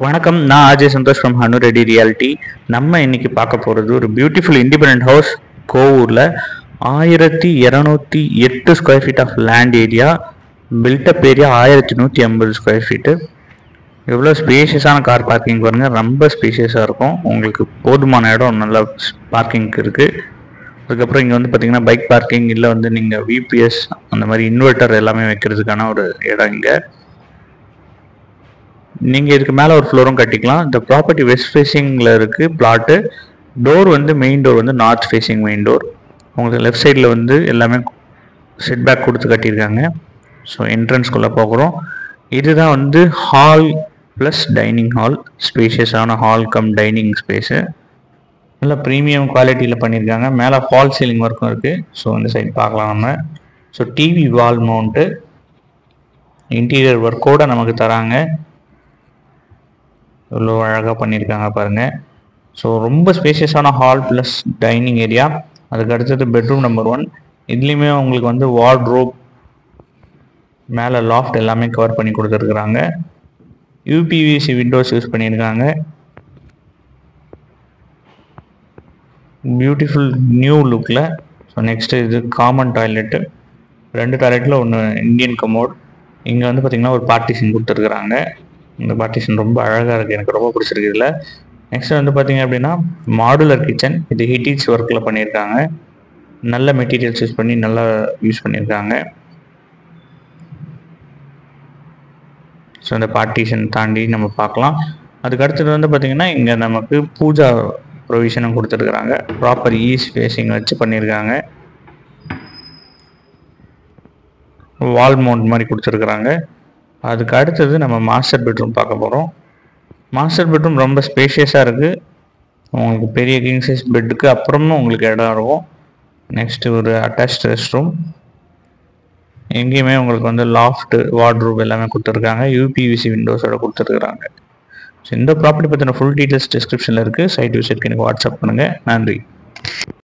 வணக்கம். நான் Ajay Santhosh from Hanu Reddy reality. நம்ம இன்னைக்கு பார்க்க போகிறது ஒரு பியூட்டிஃபுல் இண்டிபெண்டன்ட் ஹவுஸ் கோவூரில் 1208 square feet of land area, built up area 1150 square feet. எவ்வளோ ஸ்பேஷியஸான கார் பார்க்கிங் பாருங்கள், ரொம்ப ஸ்பேஷியஸாக இருக்கும். உங்களுக்கு போதுமான இடம் நல்ல பார்க்கிங்க்கு இருக்குது. அதுக்கப்புறம் இங்கே வந்து பார்த்தீங்கன்னா பைக் பார்க்கிங், இல்லை வந்து நீங்கள் விபிஎஸ் அந்த மாதிரி இன்வெர்ட்டர் எல்லாமே வைக்கிறதுக்கான ஒரு இடம் இங்கே. நீங்கள் இதுக்கு மேலே ஒரு ஃப்ளோரும் கட்டிக்கலாம். இந்த ப்ராப்பர்ட்டி வெஸ்ட் ஃபேஸிங்கில் இருக்குது பிளாட்டு. டோர் வந்து மெயின் டோர் வந்து நார்த் ஃபேஸிங் மெயின் டோர். உங்களுக்கு லெஃப்ட் சைடில் வந்து எல்லாமே செட் பேக் கொடுத்து கட்டியிருக்காங்க. ஸோ என்ட்ரன்ஸ்குள்ளே போகிறோம். இதுதான் வந்து ஹால் ப்ளஸ் டைனிங் ஹால், ஸ்பேஷியஸான ஹால் கம் டைனிங் ஸ்பேஸு. நல்லா ப்ரீமியம் குவாலிட்டியில் பண்ணியிருக்காங்க. மேலே ஃபால் சீலிங் ஒர்க்கும் இருக்குது. ஸோ இந்த சைட் பார்க்கலாம் நம்ம. So TV wall mount, interior ஒர்க்கோடு நமக்கு தராங்க. இவ்வளோ அழகாக பண்ணியிருக்காங்க பாருங்கள். ஸோ ரொம்ப ஸ்பேஷியஸான ஹால் ப்ளஸ் டைனிங் ஏரியா. அதுக்கு அடுத்தது பெட்ரூம் நம்பர் 1. இதுலேயுமே உங்களுக்கு வந்து வார்ட்ரோப், மேலே லாஃப்ட் எல்லாமே கவர் பண்ணி கொடுத்துருக்குறாங்க. யூபிவிசி விண்டோஸ் யூஸ் பண்ணியிருக்காங்க. பியூட்டிஃபுல் நியூ லுக்கில். ஸோ நெக்ஸ்ட்டு இது காமன் டாய்லெட்டு. 2 டாய்லெட்டில் ஒன்று இந்தியன் கமோட். இங்கே வந்து பார்த்திங்கன்னா ஒரு பார்ட்டிஷன் கொடுத்துருக்குறாங்க. இந்த பார்ட்டிஷன் ரொம்ப அழகாக இருக்குது, எனக்கு ரொம்ப பிடிச்சிருக்கு இதில். நெக்ஸ்ட் வந்து பார்த்திங்க அப்படின்னா மாடுலர் கிச்சன். இது ஹிட்டீச் ஒர்க்கில் பண்ணியிருக்காங்க. நல்ல மெட்டீரியல்ஸ் யூஸ் பண்ணி நல்லா யூஸ் பண்ணியிருக்காங்க. ஸோ இந்த பார்ட்டிஷன் தாண்டி நம்ம பார்க்கலாம். அதுக்கு அடுத்தது வந்து பார்த்திங்கன்னா இங்கே நமக்கு பூஜா ப்ரொவிஷனும் கொடுத்துருக்குறாங்க. ப்ராப்பர் ஈஸ்ட் ஃபேஸிங் வச்சு பண்ணியிருக்காங்க. வால் மவுண்ட் மாதிரி கொடுத்துருக்குறாங்க. அதுக்கு அடுத்தது நம்ம மாஸ்டர் பெட்ரூம் பார்க்க போகிறோம். மாஸ்டர் பெட்ரூம் ரொம்ப ஸ்பேஷியஸாக இருக்குது. உங்களுக்கு பெரிய கிங் சைஸ் பெட்டுக்கு அப்புறமும் உங்களுக்கு இடம் இருக்கும். நெக்ஸ்ட்டு ஒரு அட்டாச்ட் ரெஸ்ட் ரூம். எங்கேயுமே உங்களுக்கு வந்து லாஃப்ட்டு, வார்ட்ரூப் எல்லாமே கொடுத்துருக்காங்க. யூபிவிசி விண்டோஸோட கொடுத்துருக்குறாங்க. ஸோ இந்த ப்ராப்பர்ட்டி பற்றின ஃபுல் டீட்டெயில்ஸ் டிஸ்கிரிப்ஷனில் இருக்குது. சைட் விசிட்க்கு எனக்கு வாட்ஸ்அப் பண்ணுங்கள். நன்றி.